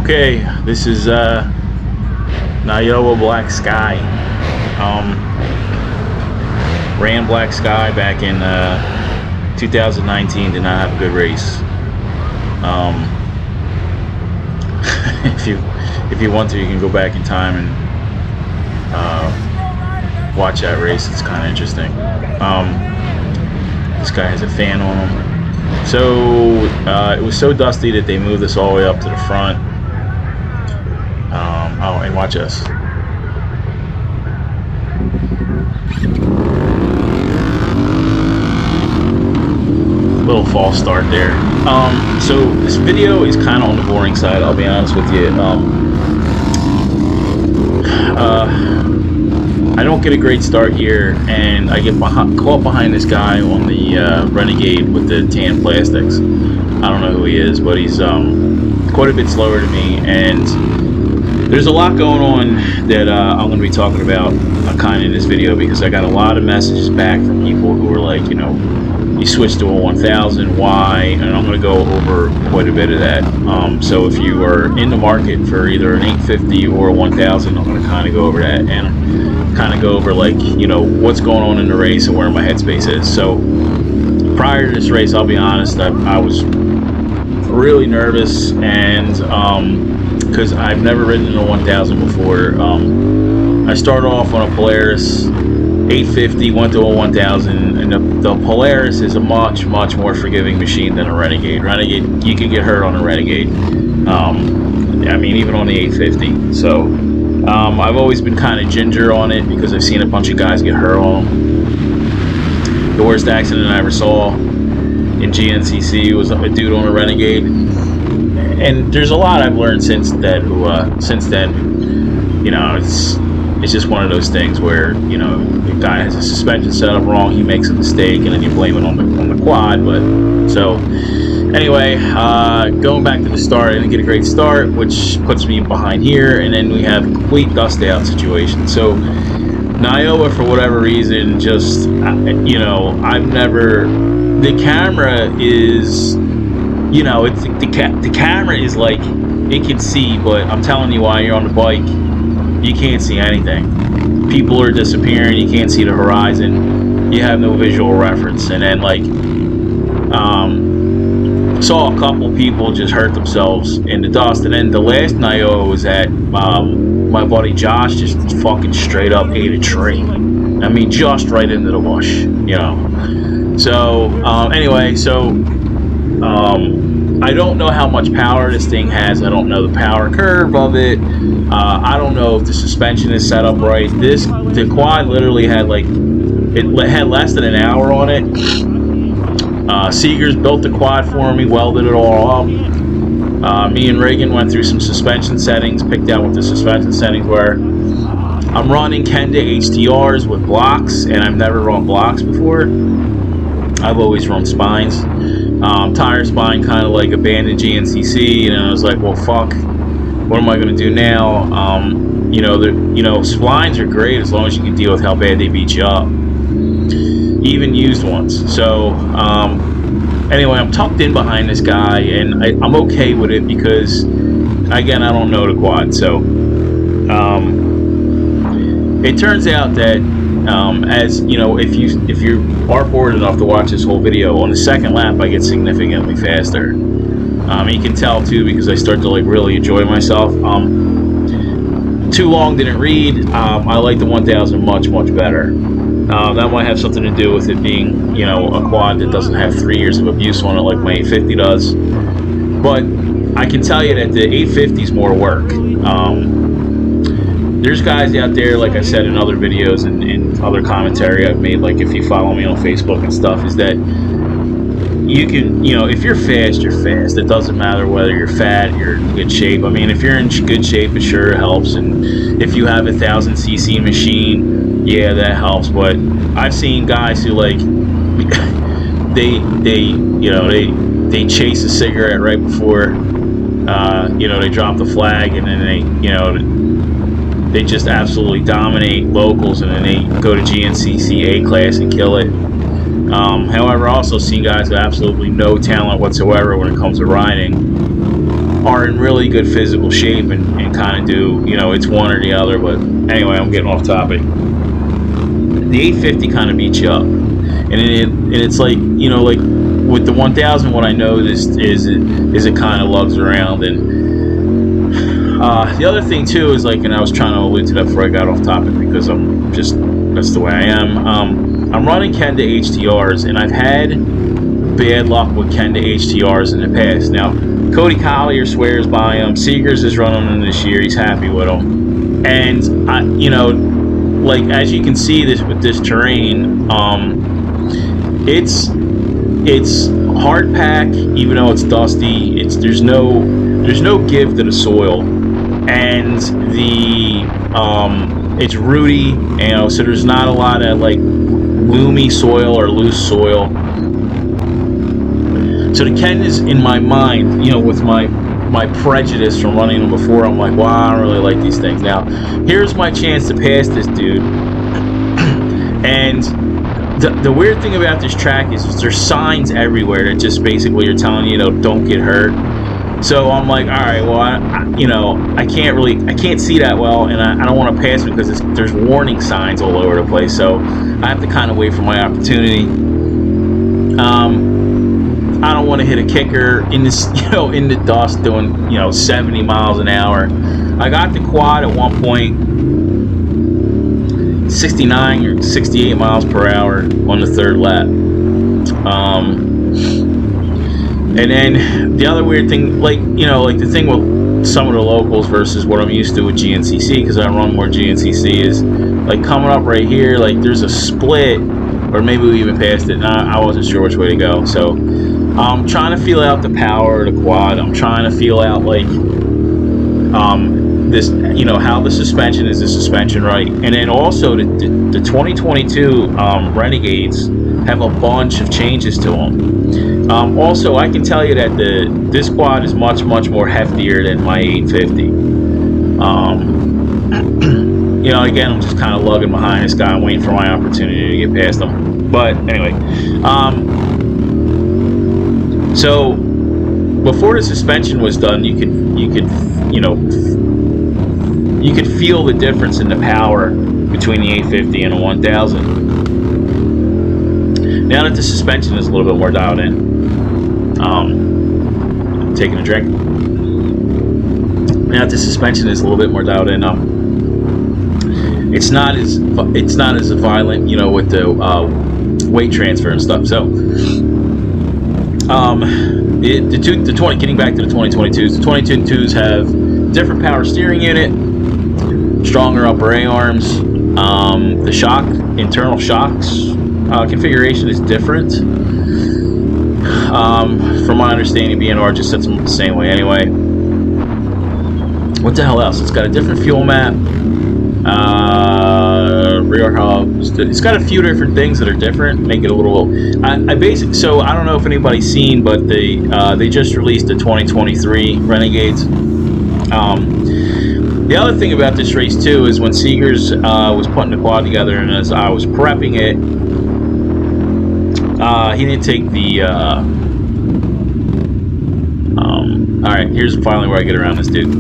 Okay, this is NYOA Black Sky. Ran Black Sky back in 2019. Did not have a good race. If you want to, you can go back in time and watch that race. It's kind of interesting. This guy has a fan on him. So it was so dusty that they moved this all the way up to the front. Oh, and watch this. Little false start there. So this video is kind of on the boring side, I'll be honest with you. I don't get a great start here, and I get caught behind this guy on the Renegade with the tan plastics. I don't know who he is, but he's quite a bit slower than me, and there's a lot going on that I'm going to be talking about kind of in this video, because I got a lot of messages back from people who were like, you know, you switched to a 1000, why? And I'm going to go over quite a bit of that. So if you are in the market for either an 850 or a 1000, I'm going to kind of go over that and kind of go over, like, you know, what's going on in the race and where my headspace is. So prior to this race, I'll be honest, I was really nervous, and because I've never ridden in a 1000 before. I started off on a Polaris 850, went to a 1000, and the Polaris is a much more forgiving machine than a Renegade. Renegade, you can get hurt on a Renegade. I mean, even on the 850. So I've always been kind of ginger on it because I've seen a bunch of guys get hurt on them. The worst accident I ever saw in GNCC was a dude on a Renegade. And there's a lot I've learned since then. You know, it's just one of those things where, you know, the guy has a suspension set up wrong, he makes a mistake, and then you blame it on the quad. But so anyway, going back to the start, I didn't get a great start, which puts me behind here, and then we have a complete dust out situation. So NYOA, for whatever reason, just, you know, the camera is, you know, it's the camera is like, it can see, but I'm telling you, while you're on the bike, you can't see anything. People are disappearing, you can't see the horizon, you have no visual reference. And then, like, saw a couple people just hurt themselves in the dust. And then the last NYOA was at, my buddy Josh just fucking straight up ate a tree. I mean, just right into the bush, you know. So anyway, so I don't know how much power this thing has. I don't know the power curve of it. I don't know if the suspension is set up right. The quad literally had, like, it had less than an hour on it. Seegers built the quad for me, welded it all up. Me and Reagan went through some suspension settings, picked out what the suspension settings were. I'm running Kenda HTRs with blocks, and I've never run blocks before. I've always run spines. Tire spine kind of like abandoned GNCC, and I was like, well, fuck, what am I going to do now? You know, splines are great as long as you can deal with how bad they beat you up, even used ones. So anyway, I'm tucked in behind this guy, and I'm okay with it because, again, I don't know the quad. So it turns out that as you know, if you are bored enough to watch this whole video, on the second lap I get significantly faster. You can tell too, because I start to, like, really enjoy myself. Too long didn't read. I like the 1000 much better. That might have something to do with it being, you know, a quad that doesn't have 3 years of abuse on it like my 850 does. But I can tell you that the 850 is more work. There's guys out there, like I said in other videos and other commentary I've made, like if you follow me on Facebook and stuff, is that you can, you know, if you're fast, you're fast. It doesn't matter whether you're fat, you're in good shape. I mean, if you're in good shape, it sure helps. And if you have a 1000cc machine, yeah, that helps. But I've seen guys who, like, they chase a cigarette right before, you know, they drop the flag, and then they just absolutely dominate locals, and then they go to GNCC A class and kill it. However, I also see guys with absolutely no talent whatsoever when it comes to riding, are in really good physical shape and kind of do, you know, it's one or the other. But anyway, I'm getting off topic. The 850 kind of beats you up, and it's like, you know, like with the 1000, what I noticed is it kind of lugs around. And the other thing too is, like, and I was trying to allude to that before I got off topic, because that's the way I am. I'm running Kenda HTRs, and I've had bad luck with Kenda HTRs in the past. Now, Cody Collier swears by them. Seegers is running them this year. He's happy with them. And I, you know, like, as you can see this with this terrain, it's hard pack, even though it's dusty. There's no give to the soil, and it's rooty, you know, so there's not a lot of like loomy soil or loose soil. So the Kendas, in my mind, you know, with my prejudice from running them before, I'm like, wow, I don't really like these things. Now, here's my chance to pass this dude. And the weird thing about this track is there's signs everywhere that just basically are telling you know, don't get hurt. So I'm like, all right, well, I can't see that well, and I don't want to pass it because there's warning signs all over the place. So I have to kind of wait for my opportunity. I don't want to hit a kicker in this, you know, in the dust doing, you know, 70 miles an hour. I got the quad at one point 69 or 68 miles per hour on the third lap. And then the other weird thing, like, you know, like the thing with some of the locals versus what I'm used to with GNCC, because I run more GNCC, is like coming up right here, like there's a split, or maybe we even passed it, and I wasn't sure which way to go. So I'm trying to feel out the power of the quad. I'm trying to feel out, like, this, you know, how the suspension is, the suspension right. And then also the 2022 Renegades have a bunch of changes to them. Also, I can tell you that this quad is much more heftier than my 850. You know, again, I'm just kind of lugging behind this guy. I'm waiting for my opportunity to get past him. But anyway, so before the suspension was done, you could feel the difference in the power between the 850 and the 1000. Now that the suspension is a little bit more dialed in, I'm taking a drink. Now that the suspension is a little bit more dialed in, it's not as violent, you know, with the weight transfer and stuff. So, the 20, getting back to the 2022s, the 2022s have different power steering unit, stronger upper A arms. The shock, internal shocks configuration is different. From my understanding, BNR just sets them the same way anyway. What the hell else? It's got a different fuel map. Rear hubs. It's got a few different things that are different, make it a little. So I don't know if anybody's seen, but they just released the 2023 Renegades. The other thing about this race too is when Seegers was putting the quad together, and as I was prepping it, he didn't take the. All right, here's finally where I get around this dude.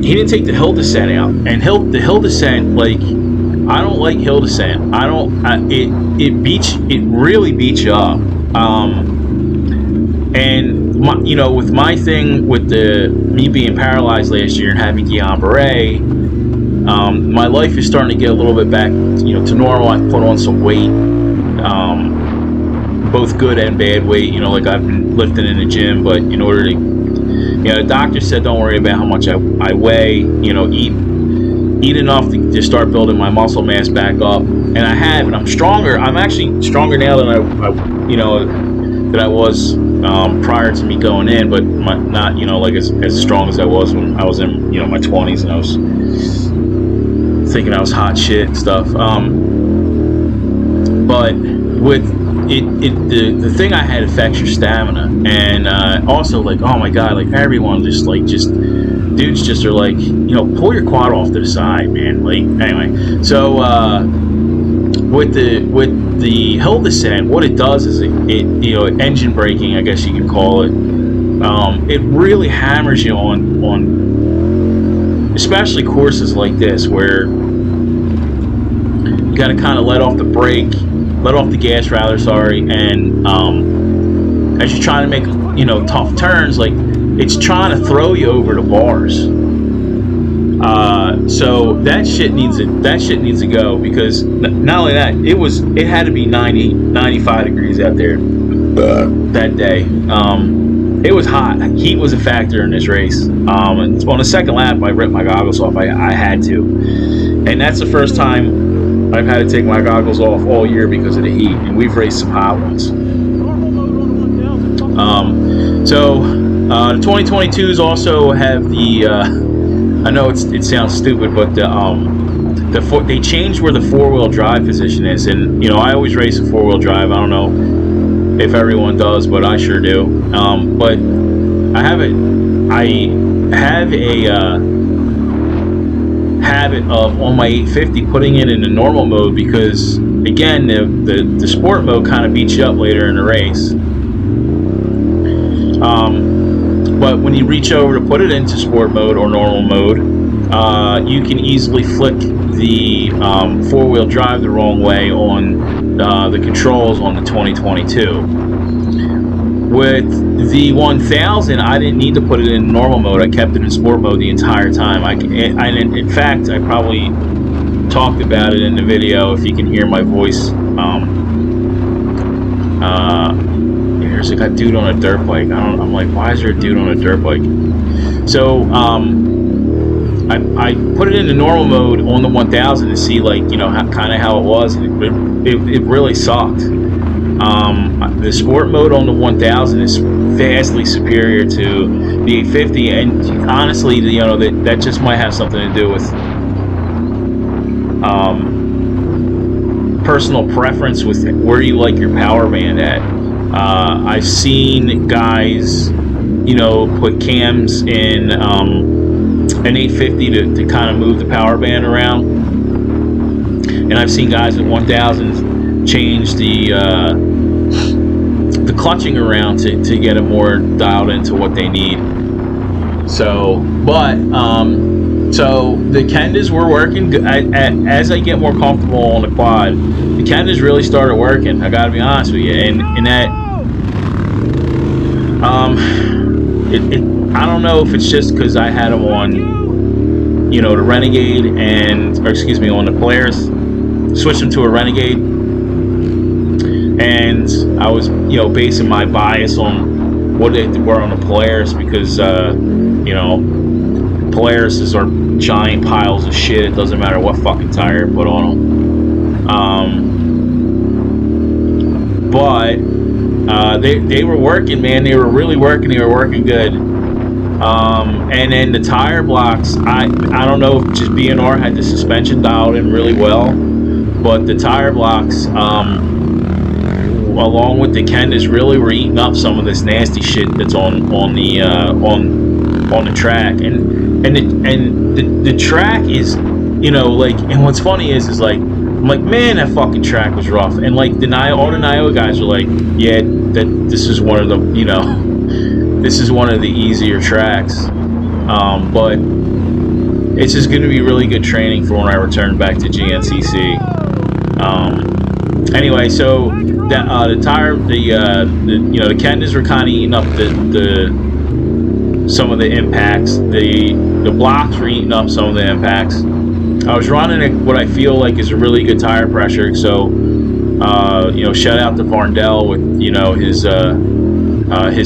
He didn't take the hill descent out, and the hill descent, like, I don't like hill descent. It really beats you up. And you know, with my thing with me being paralyzed last year and having Guillain-Barré, my life is starting to get a little bit back, you know, to normal. I've put on some weight, both good and bad weight. You know, like I've been lifting in the gym, but in order to, you know, the doctor said don't worry about how much I weigh. You know, eat enough to start building my muscle mass back up, and I have, and I'm stronger. I'm actually stronger now than I was prior to me going in, but not, you know, like as strong as I was when I was in, you know, my 20s, and I was thinking I was hot shit and stuff. But with the thing I had affects your stamina, and also, like, oh my god, like everyone just dudes just are like, you know, pull your quad off to the side, man. Like, anyway, so with the hill descent, what it does is it you know, engine braking, I guess you could call it. it really hammers you on especially courses like this where you got to kind of let off the brake, let off the gas rather, sorry, and as you're trying to make, you know, tough turns, like it's trying to throw you over the bars. So that shit needs to go, because not only that, it had to be 95 degrees out there that day. It was hot. Heat was a factor in this race. And on the second lap, I ripped my goggles off. I had to, and that's the first time I've had to take my goggles off all year because of the heat. And we've raced some hot ones. The 2022s also have the. I know it sounds stupid, but they changed where the 4-wheel drive position is, and you know I always race a 4-wheel drive. I don't know if everyone does, but I sure do. But I have a habit of on my 850 putting it in the normal mode, because again the sport mode kind of beats you up later in the race. But when you reach over to put it into sport mode or normal mode, you can easily flick the 4-wheel drive the wrong way on the controls on the 2022. With the 1000, I didn't need to put it in normal mode. I kept it in sport mode the entire time. In fact, I probably talked about it in the video if you can hear my voice. There's like a dude on a dirt bike. I'm like, why is there a dude on a dirt bike? So I put it into normal mode on the 1000 to see, like, you know, kind of how it was. It really sucked. The sport mode on the 1000 is vastly superior to the 850, and honestly, you know, that just might have something to do with personal preference with where you like your power band at. I've seen guys, you know, put cams in an 850 to kind of move the power band around, and I've seen guys at 1000s change the clutching around to get it more dialed into what they need. So, but so the Kendas were working. As I get more comfortable on the quad, the Kendas really started working. I gotta be honest with you, and that I don't know if it's just because I had them on, you know, the Renegade on the Polaris, switched them to a Renegade, and I was, you know, basing my bias on what they were on the Polaris, because you know, Polarises are giant piles of shit. It doesn't matter what fucking tire you put on them. But they were working, man. They were really working. They were working good. And then the tire blocks, I don't know if just BNR had the suspension dialed in really well, but the tire blocks, along with the Kendas, really were eating up some of this nasty shit that's on the track. And the track is, you know, like, and what's funny is like, I'm like, man, that fucking track was rough. And like all the NYOA guys were like, yeah, this is one of the, you know, this is one of the easier tracks. But it's just going to be really good training for when I return back to GNCC. Anyway, so the tire, you know, the Kendas were kind of eating up some of the impacts. The blocks were eating up some of the impacts. I was running what I feel like is a really good tire pressure. So, you know, shout out to Varndell with, you know, his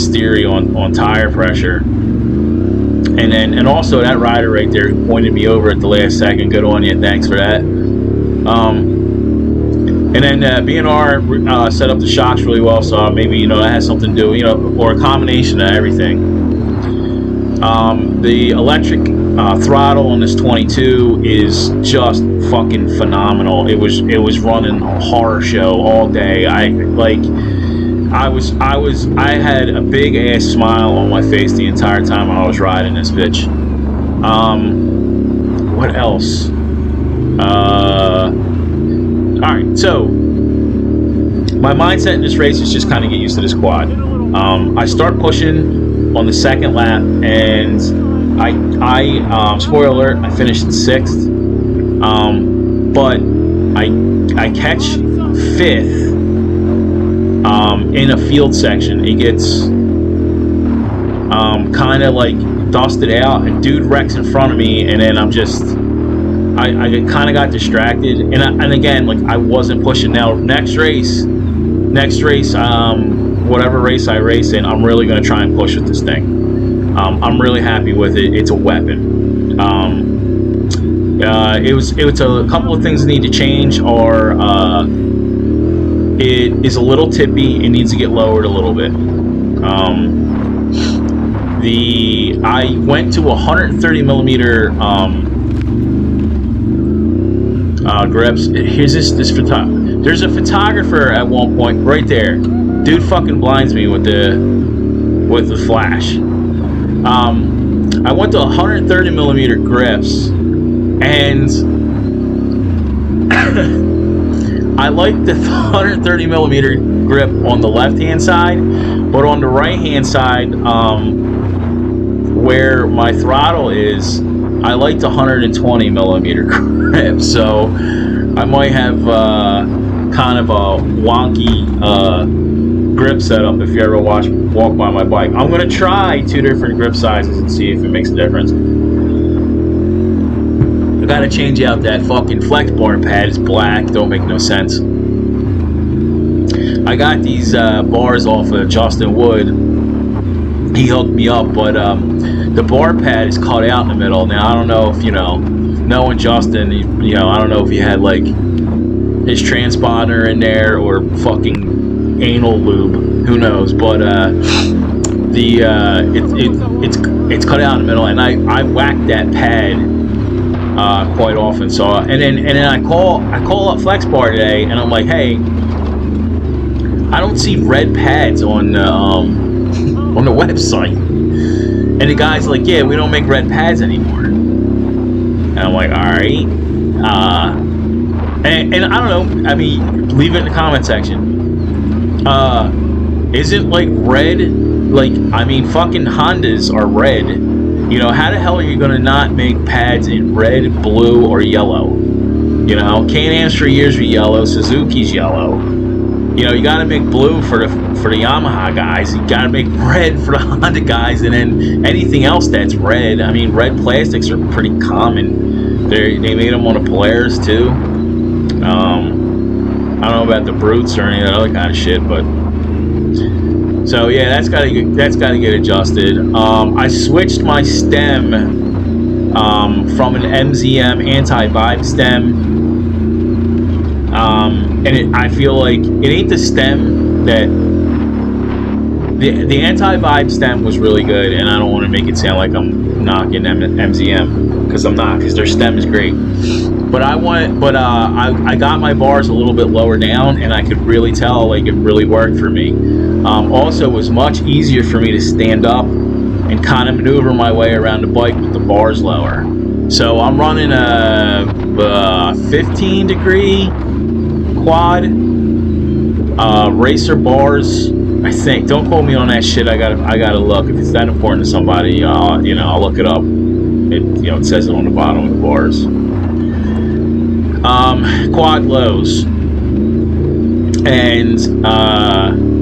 theory on tire pressure. And also that rider right there who pointed me over at the last second. Good on you. Thanks for that. And then BNR set up the shocks really well, so maybe, you know, that has something to do, you know, or a combination of everything. The electric throttle on this 22 is just fucking phenomenal. It was running a horror show all day. I had a big ass smile on my face the entire time I was riding this bitch. What else? Alright, so my mindset in this race is just kind of get used to this quad. I start pushing on the second lap, and I spoiler alert, I finished 6th, but I catch 5th in a field section. It gets kind of like dusted out, and dude wrecks in front of me, and then I'm just I kind of got distracted, and again, like, I wasn't pushing. Now next race, whatever race I race in, I'm really going to try and push with this thing. I'm really happy with it. It's a weapon. It was a couple of things that need to change. Or it is a little tippy. It needs to get lowered a little bit. I went to 130 millimeter grips. Here's this photographer. There's a photographer at one point right there. Dude fucking blinds me with the flash. I went to 130 millimeter grips, and I like the 130 millimeter grip on the left hand side, but on the right hand side, where my throttle is, I like the 120 millimeter grip. So I might have kind of a wonky grip setup if you ever walk by my bike. I'm gonna try 2 different grip sizes and see if it makes a difference. I gotta change out that fucking flex bar pad. It's black, don't make no sense. I got these bars off of Justin Wood. He hooked me up, but the bar pad is cut out in the middle. Now I don't know if knowing Justin, I don't know if he had like his transponder in there or fucking anal lube, who knows, but it's cut out in the middle, and I whacked that pad quite often. So and then I call up FlexBar today, and I'm like, hey, I don't see red pads on the website, and the guy's like, yeah, we don't make red pads anymore. And I'm like, all right, and I don't know, I mean, leave it in the comment section. Is it like red? Like, I mean, fucking Hondas are red. How the hell are you gonna not make pads in red, blue, or yellow? Can-Am's for years were yellow. Suzuki's yellow. You gotta make blue for the Yamaha guys. You gotta make red for the Honda guys, and then anything else that's red. I mean, red plastics are pretty common. They made them on the Polaris too. I don't know about the Brutes or any of that other kind of shit, but so yeah, that's gotta get adjusted. I switched my stem from an MZM anti-vibe stem, and I feel like it ain't the stem that the anti-vibe stem was really good, and I don't want to make it sound like I'm knocking MZM, because I'm not, because their stem is great. But I got my bars a little bit lower down, and I could really tell like it really worked for me. Also, it was much easier for me to stand up and kind of maneuver my way around the bike with the bars lower. So I'm running a 15 degree quad racer bars, I think. Don't quote me on that shit. I gotta look. If it's that important to somebody, I'll look it up. It says it on the bottom of the bars. Quad lows, and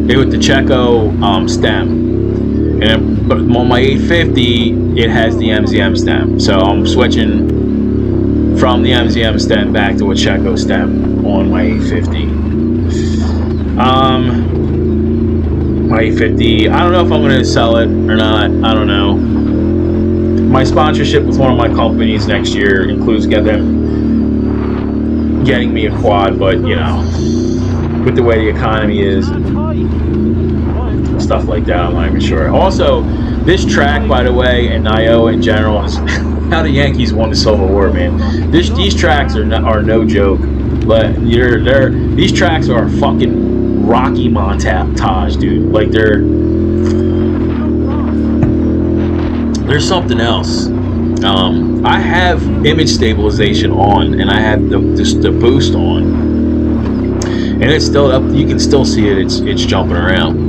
they with the Checo stem, and on my 850 it has the MZM stem, so I'm switching from the MZM stem back to a Checo stem on my 850. My 850, I don't know if I'm going to sell it or not. I don't know. My sponsorship with one of my companies next year includes getting me a quad, but with the way the economy is, stuff like that, I'm not even sure. Also, this track, by the way, and NYOA in general, is how the Yankees won the Civil War, man. These tracks are no joke. But these tracks are a fucking Rocky montage, dude. Like there's something else. I have image stabilization on, and I have the boost on, and it's still up. You can still see it. It's jumping around.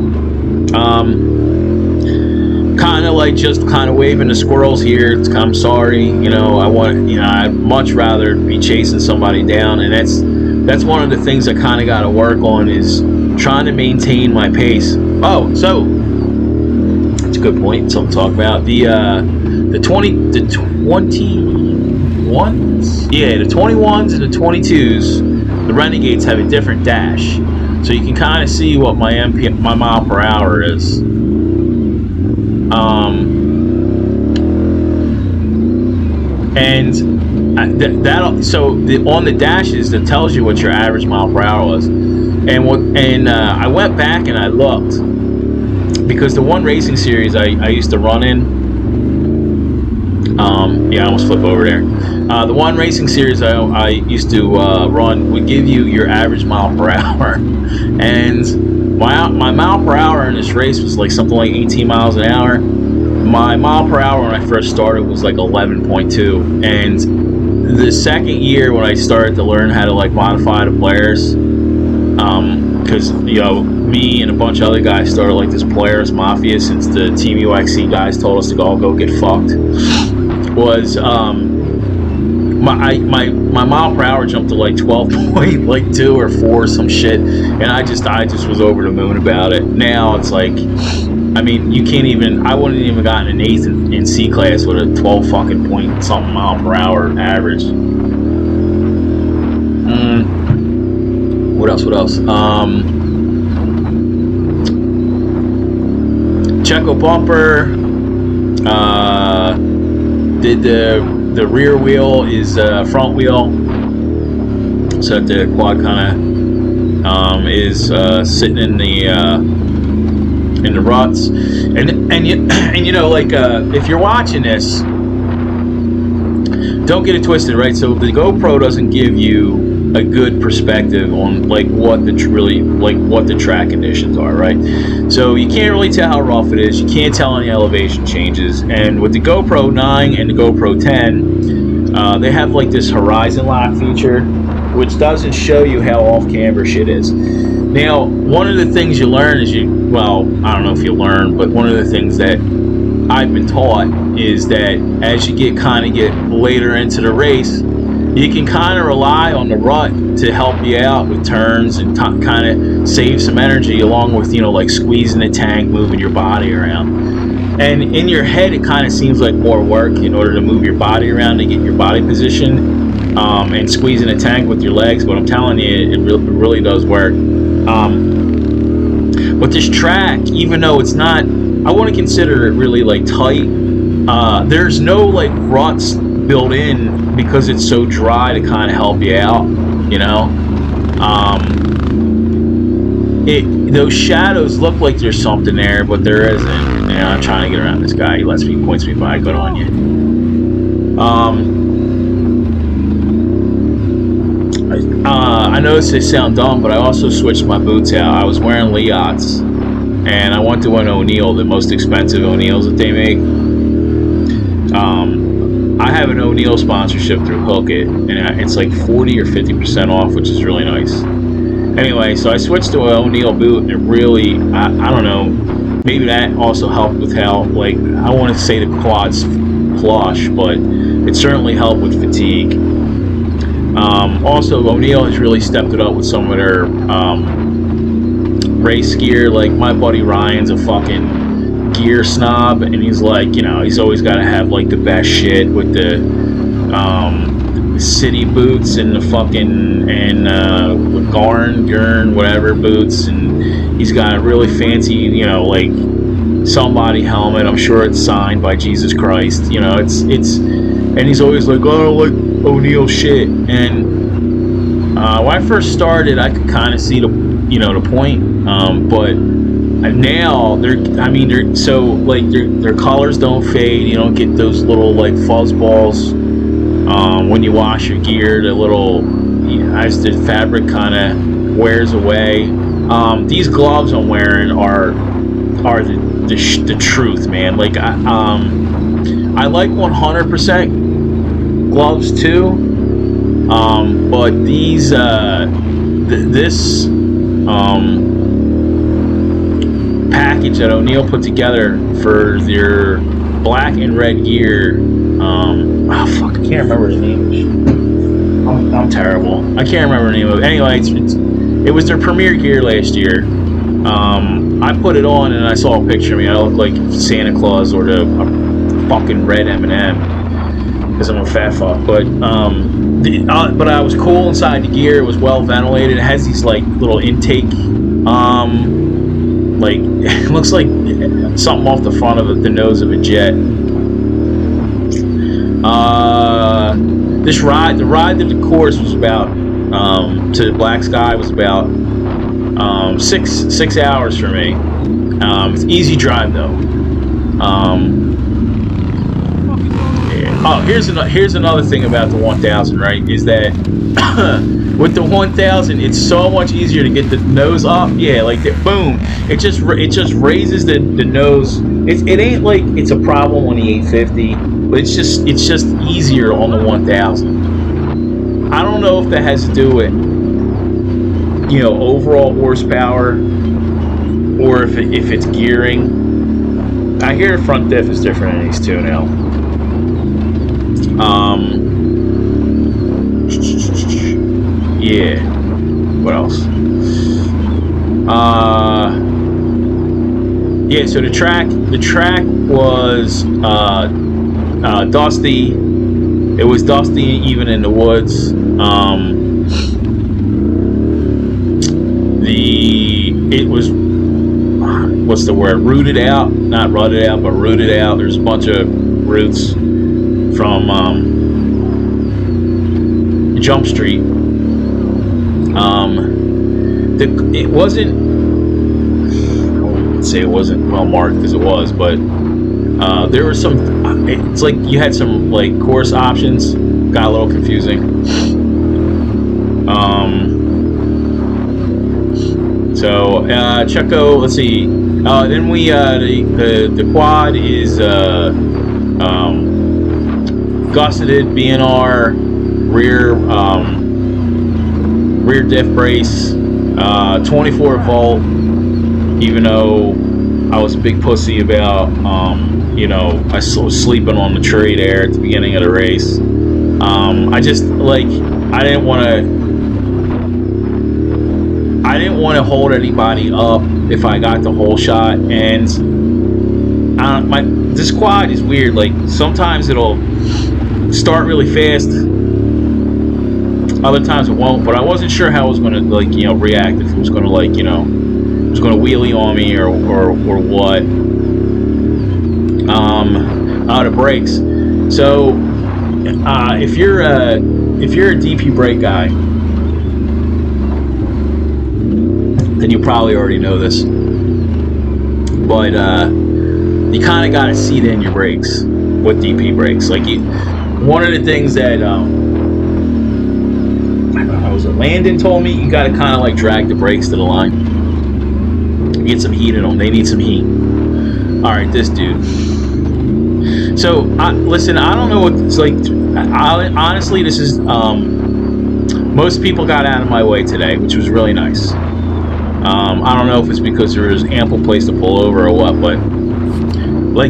kind of like just kind of waving the squirrels here. I'm sorry, you know, I'd much rather be chasing somebody down, and that's one of the things I kind of got to work on, is trying to maintain my pace. Oh, so that's a good point. Something to talk about. The 21s, yeah, the 21s and the 22s, the Renegades have a different dash, so you can kind of see what my mile per hour is. And on the dashes, that tells you what your average mile per hour was. And I went back and I looked, because the one racing series I used to run in, yeah, I almost flipped over there. The one racing series I used to run would give you your average mile per hour, and my mile per hour in this race was like something like 18 miles an hour. My mile per hour when I first started was like 11.2, and the second year when I started to learn how to like modify the players, because you know, me and a bunch of other guys started like this Polaris Mafia since the Team UXC guys told us to all go get fucked, was my mile per hour jumped to like 12.2 or 4 some shit, and I just was over the moon about it. Now it's like, I mean, you can't even, I wouldn't even gotten an 8th in C class with a 12 fucking point something mile per hour average. What else? Checo bumper. Did the rear wheel is front wheel, so that the quad kind of is sitting in the ruts, and you know, like if you're watching this, don't get it twisted, right? So the GoPro doesn't give you a good perspective on like what the track conditions are, right? So you can't really tell how rough it is. You can't tell any elevation changes. And with the GoPro 9 and the GoPro 10, they have like this horizon lock feature, which doesn't show you how off camber shit is. Now, one of the things you learn is well, I don't know if you learn, but one of the things that I've been taught is that as you get later into the race, you can kind of rely on the rut to help you out with turns and kind of save some energy, along with, you know, like squeezing the tank, moving your body around. And in your head, it kind of seems like more work in order to move your body around to get your body position, and squeezing the tank with your legs. But I'm telling you, it really does work. But this track, even though it's not, I want to consider it really like tight. There's no like ruts built in, because it's so dry to kind of help you out, you know. Those shadows look like there's something there, but there isn't. You know, I'm trying to get around this guy. He points me by. Good on you. I noticed they sound dumb, but I also switched my boots out. I was wearing Leots, and I went to an O'Neill, the most expensive O'Neills that they make. I have an O'Neill sponsorship through Hook It, and it's like 40 or 50% off, which is really nice. Anyway, so I switched to an O'Neill boot, and it really, I don't know, maybe that also helped with how, like, I want to say the quads plush, but it certainly helped with fatigue. Also, O'Neill has really stepped it up with some of their race gear. Like, my buddy Ryan's a fucking gear snob, and he's like, you know, he's always got to have like the best shit with the city boots and the fucking Gurn whatever boots, and he's got a really fancy, you know, like somebody helmet. I'm sure it's signed by Jesus Christ, you know. It's and he's always like, oh, I don't like O'Neill shit. And when I first started, I could kind of see the point, but now they're so like their colors don't fade. You don't get those little like fuzz balls when you wash your gear. The little, as the fabric kind of wears away. These gloves I'm wearing are the truth, man. Like I like 100% gloves too, but these this pack package that O'Neill put together for their black and red gear. Oh fuck, I can't remember the name. I'm terrible. I can't remember the name of it. Anyway, it was their premiere gear last year. I put it on and I saw a picture of me. I look like Santa Claus or a fucking red M&M because I'm a fat fuck. But I was cool inside the gear. It was well ventilated. It has these like little intake. Like it looks like something off the front of the nose of a jet. The ride to the course was about to the Black Sky was about 6 hours for me. It's easy drive though. Yeah. Oh, here's another thing about the 1000, right? Is that with the 1000, it's so much easier to get the nose up. Yeah, like that. Boom! It just raises the nose. It ain't like it's a problem on the 850, but it's just easier on the 1000. I don't know if that has to do with overall horsepower or if it's gearing. I hear the front diff is different in these two now. Yeah. What else? Yeah. So the track was dusty. It was dusty even in the woods. It was, what's the word? Rooted out, not rutted out, but rooted out. There's a bunch of roots from Jump Street. It wasn't, I wouldn't say it wasn't well marked because it was, but there were some. It's like you had some like course options. Got a little confusing. So Checo, let's see. Then we the quad is gusseted BNR rear diff brace, 24 volt. Even though I was a big pussy about I was sleeping on the tree there at the beginning of the race. I just I didn't want to hold anybody up if I got the whole shot, and this quad is weird. Like sometimes it'll start really fast, other times it won't. But I wasn't sure how it was going to react, if it was going to it was going to wheelie on me or what. The brakes. So if you're a DP brake guy, then you probably already know this, but you kind of got to seat in your brakes with DP brakes. Like one of the things that I don't know, was it Landon told me, you got to kind of drag the brakes to the line, get some heat in them. They need some heat. All right, this dude. So listen, I don't know what it's like. Honestly, this is most people got out of my way today, which was really nice. I don't know if it's because there was ample place to pull over or what, but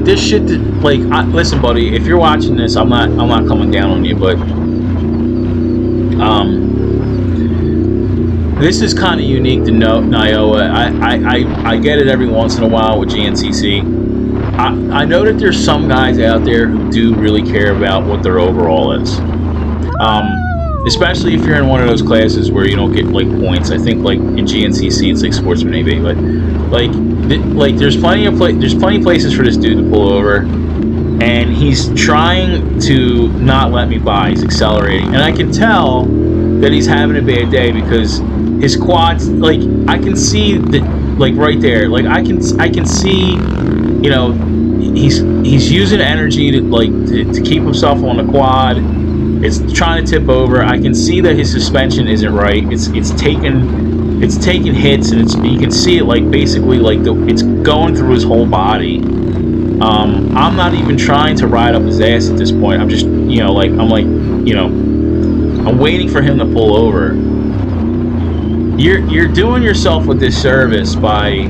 this shit. Listen, buddy, if you're watching this, I'm not coming down on you, but this is kind of unique to NYOA. I get it every once in a while with GNCC. I know that there's some guys out there who do really care about what their overall is. Especially if you're in one of those classes where you don't get points. I think in GNCC it's Sportsman AB, but there's plenty of places for this dude to pull over, and he's trying to not let me by. He's accelerating, and I can tell that he's having a bad day because his quads. I can see that right there. I can see, he's using energy to keep himself on the quad. It's trying to tip over. I can see that his suspension isn't right. It's taking hits, and you can see it basically it's going through his whole body. I'm not even trying to ride up his ass at this point. I'm just I'm waiting for him to pull over. You're doing yourself a disservice by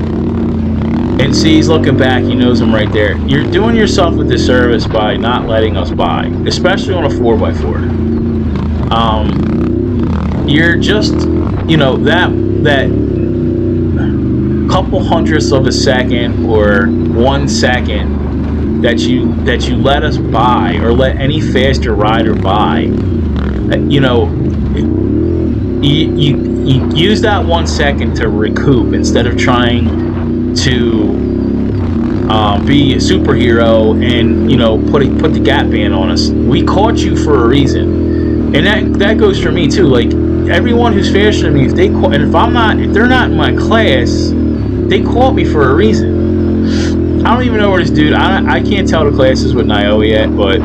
And see, he's looking back. He knows I'm right there. You're doing yourself a disservice by not letting us by, especially on a 4x4. You're just, you know, that couple hundredths of a second or 1 second that you let us by, or let any faster rider by, you know, you use that 1 second to recoup instead of trying to be a superhero and, you know, put the gap ban on us. We caught you for a reason, and that goes for me too. Like, everyone who's faster than me, if they're not in my class, they caught me for a reason. I don't even know where this dude. I can't tell the classes with NYOA yet, but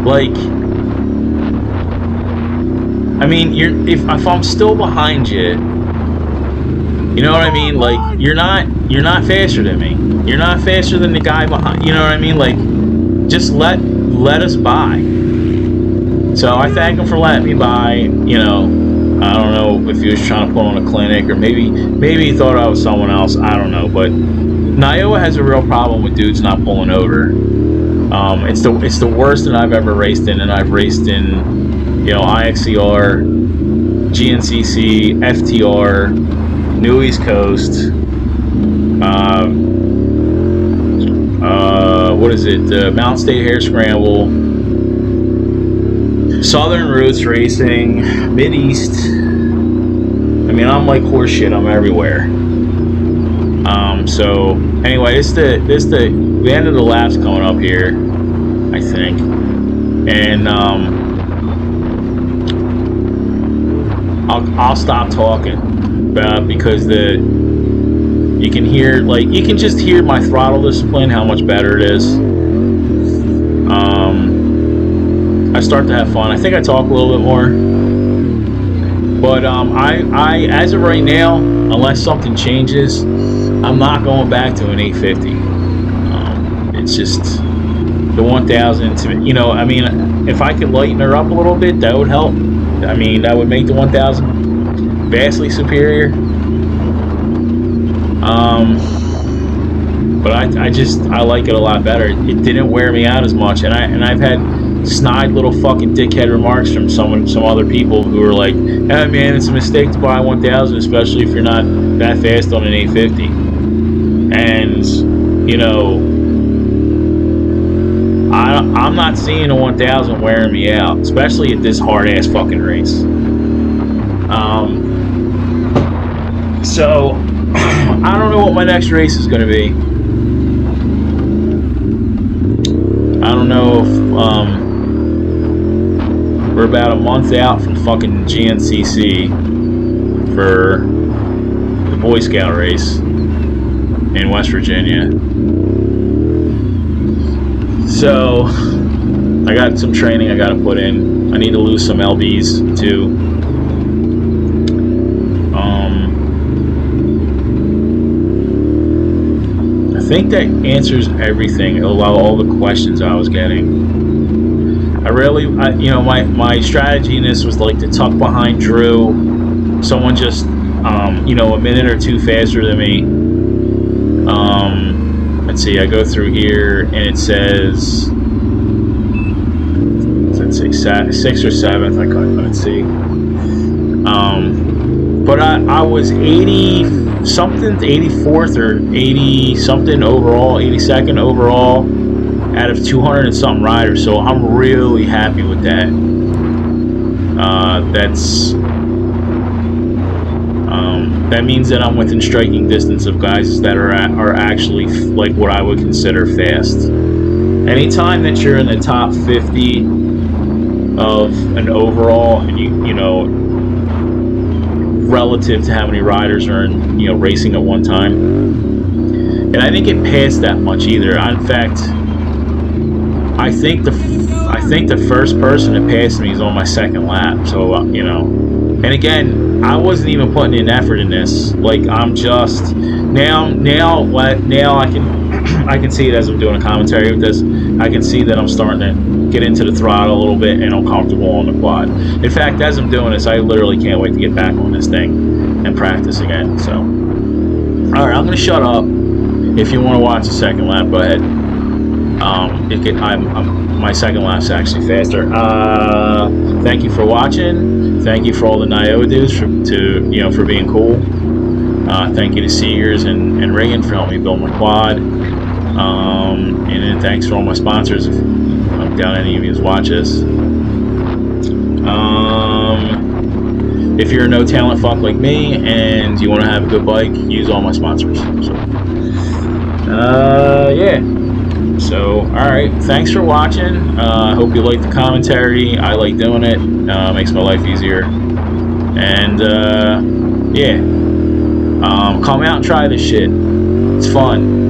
like, I mean, if I'm still behind you. You know what I mean? Like, you're not faster than me. You're not faster than the guy behind. You know what I mean? Like, just let us by. So I thank him for letting me by. You know, I don't know if he was trying to put on a clinic, or maybe he thought I was someone else. I don't know. But NYOA has a real problem with dudes not pulling over. It's the worst that I've ever raced in, and I've raced in, you know, IXCR, GNCC, FTR, New East Coast, what is it? Mountain State Hare Scramble, Southern Roots Racing, Mid East. I mean, I'm like horse shit. I'm everywhere. So anyway, it's the end of the laps coming up here, I think, and I'll stop talking. Because you can hear, like, you can just hear my throttle discipline, how much better it is. I start to have fun. I think I talk a little bit more, but I as of right now, unless something changes, I'm not going back to an 850. It's just the 1000 to me. You know, I mean, if I could lighten her up a little bit, that would help. I mean, that would make the 1000 vastly superior. But I like it a lot better. It didn't wear me out as much, and I've had snide little fucking dickhead remarks from some other people who are like, "Hey man, it's a mistake to buy 1000, especially if you're not that fast on an 850." And, you know, I'm not seeing a 1000 wearing me out, especially at this hard ass fucking race. So I don't know what my next race is going to be. I don't know if we're about a month out from fucking GNCC for the Boy Scout race in West Virginia. So I got some training I got to put in. I need to lose some lbs too. I think that answers everything, all the questions I was getting. You know, my strategy in this was like to tuck behind Drew, someone just, you know, a minute or two faster than me. Let's see, I go through here and it says, let's see, 6th or 7th, I couldn't see. But I was 80 something, 84th or 80 something overall, 82nd overall out of 200 and something riders. So I'm really happy with that. That means that I'm within striking distance of guys that are actually like what I would consider fast. Anytime that you're in the top 50 of an overall, and you know, relative to how many riders are in, you know, racing at one time, and I didn't get past that much either. In fact, I think the first person that passed me is on my second lap. So you know, and again, I wasn't even putting in effort in this. Like, I'm just now I can see it as I'm doing a commentary with this. I can see that I'm starting to get into the throttle a little bit, and I'm comfortable on the quad. In fact, as I'm doing this, I literally can't wait to get back on this thing and practice again. So All right, I'm gonna shut up. If you want to watch the second lap, go ahead. My second lap's actually faster. Thank you for watching. Thank you for all the NYOA dudes for being cool. Thank you to Seegers and Reagan for helping me build my quad. And then thanks for all my sponsors. If I doubt any of you watch this. If you're a no talent fuck like me and you want to have a good bike, use all my sponsors. So, yeah. So, alright, thanks for watching. I hope you like the commentary. I like doing it. Makes my life easier. And, yeah. Come out and try this shit. It's fun.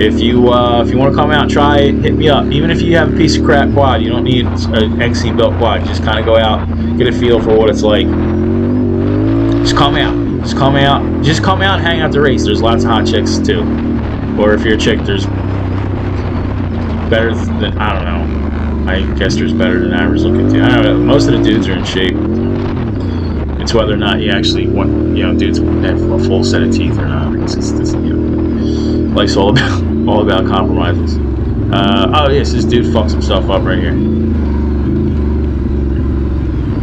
If you want to come out and try it, hit me up. Even if you have a piece of crap quad, you don't need an XC built quad. Just kind of go out, get a feel for what it's like. Just come out. Just come out. Just come out and hang out the race. There's lots of hot chicks too. Or if you're a chick, there's better than, I don't know. I guess there's better than average looking too. I don't know. Most of the dudes are in shape. It's whether or not you actually want, dudes have a full set of teeth or not. I guess it's life's all about compromises. Oh yes, this dude fucks himself up right here.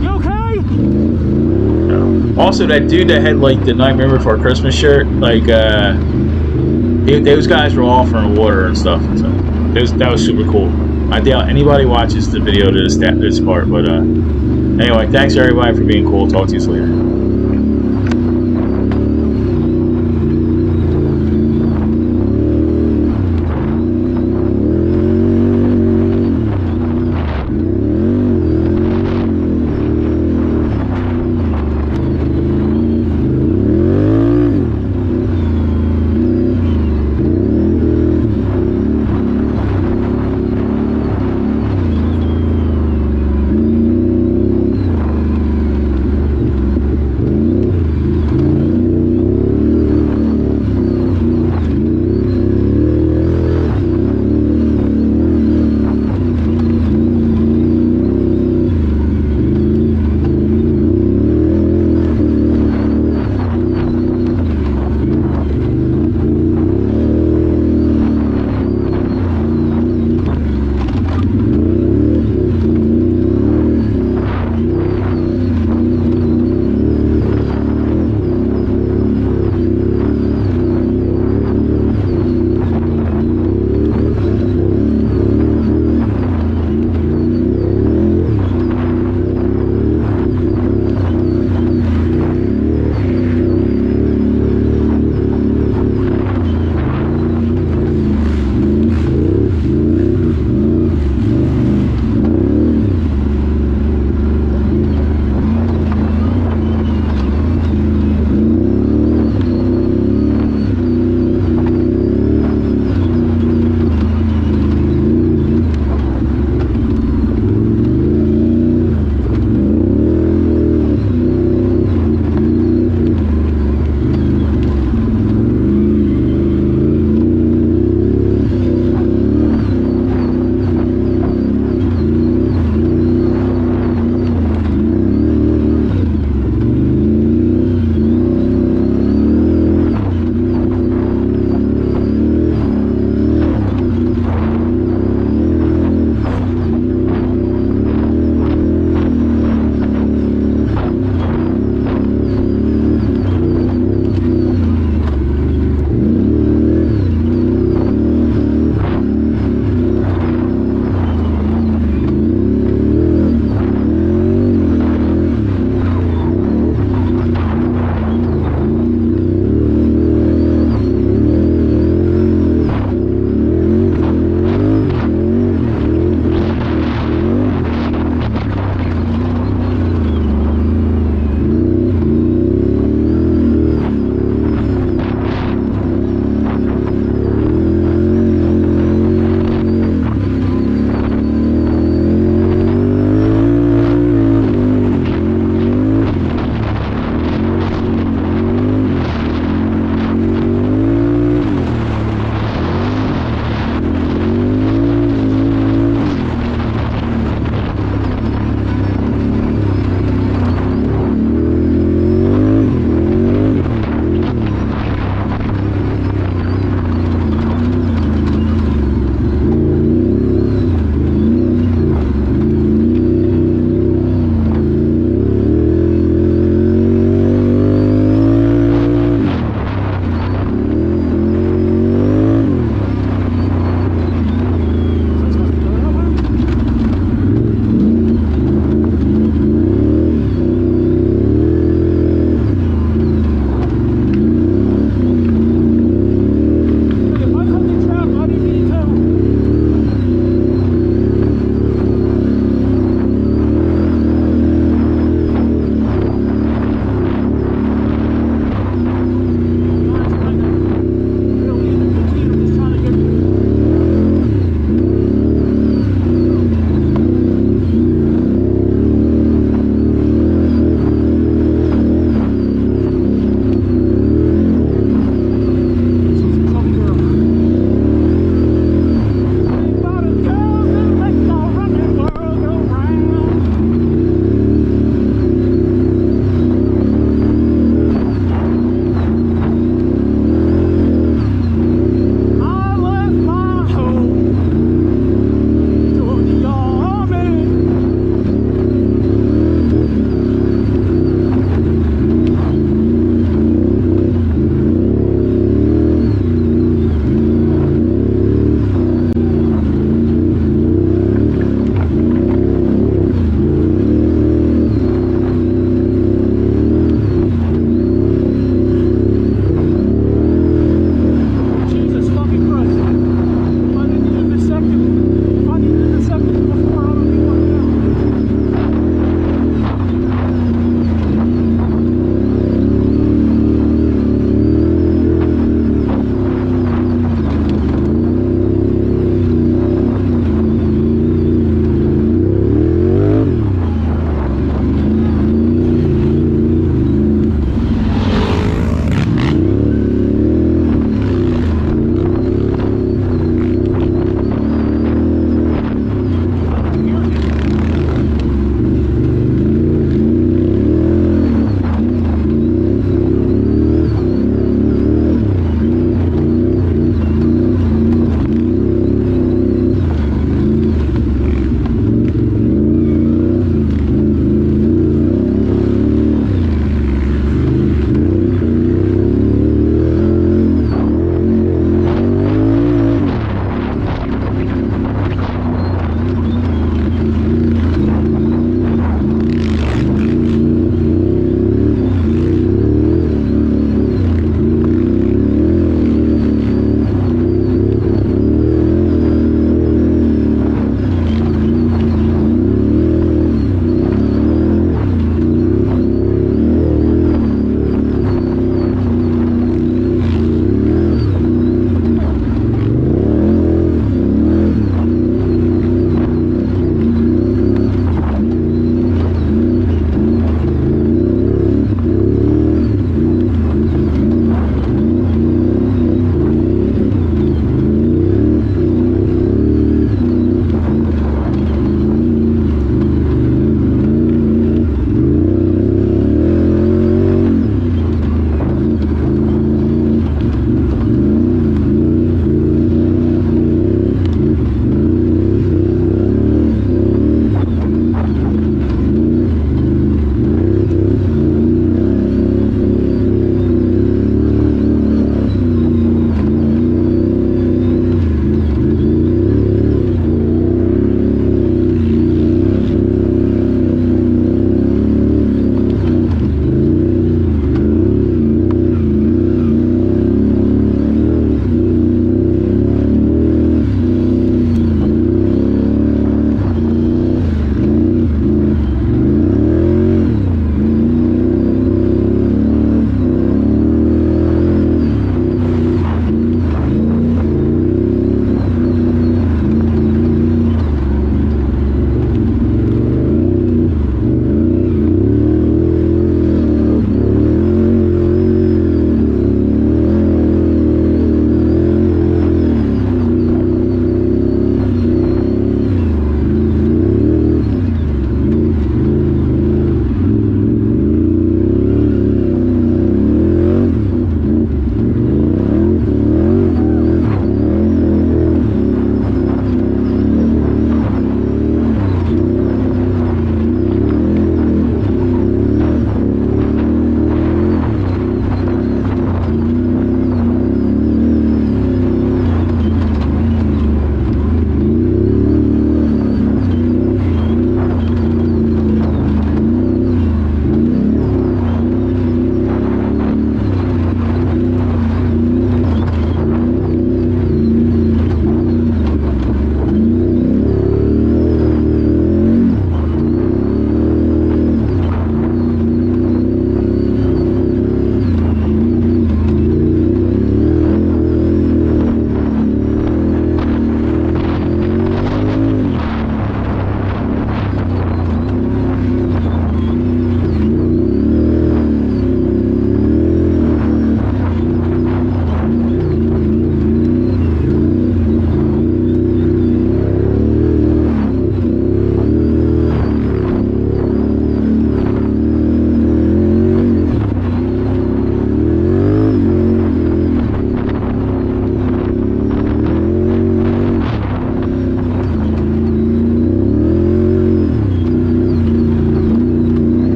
You okay? Also, that dude that had like the Nightmare Before Christmas shirt, like those guys were offering water and stuff. So that was super cool. I doubt anybody watches the video to this part, but anyway, thanks everybody for being cool. Talk to you later.